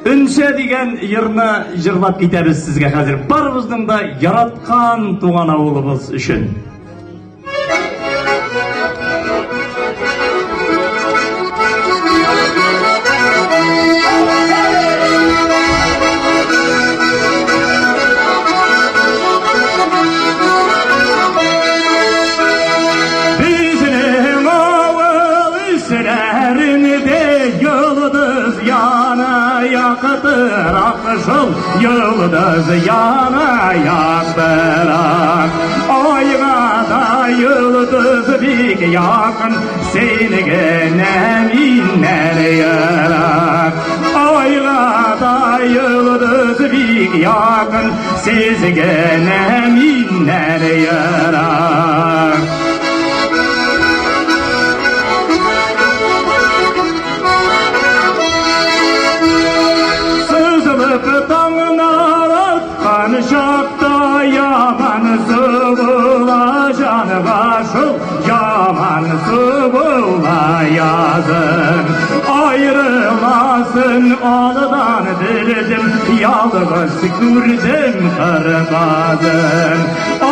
Үнше деген йырны жырлап кетебіз сізге қазір. Барымыздың да яратқан туған ауылымыз үшін. Bizning avul işlerinde yıldız yana yaktırak, şol yıldız yana yaktırak. Ayga da yıldız bik yakın, senige minler yarak. Ayga da yıldız bik yakın, sizge minler yarak. Şakta yaman sıvıla canıma, şul yaman sıvıla yazın. Ayrılasın aldan bildim, yalnız gördüm kırmazın.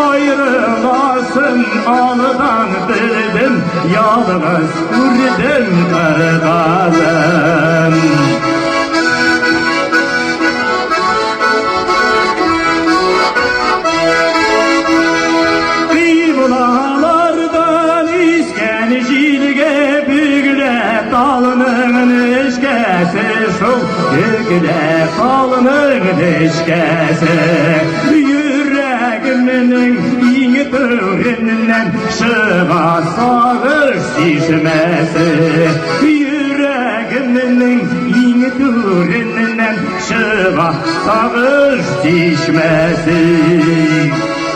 Ayrılasın aldan bildim, yalnız gördüm kırmazın. Şol yükle kalının eşkesi, yüreğiminin iyi töründen şığa sağır şişmesi. Yüreğiminin iyi töründen şığa sağır şişmesi.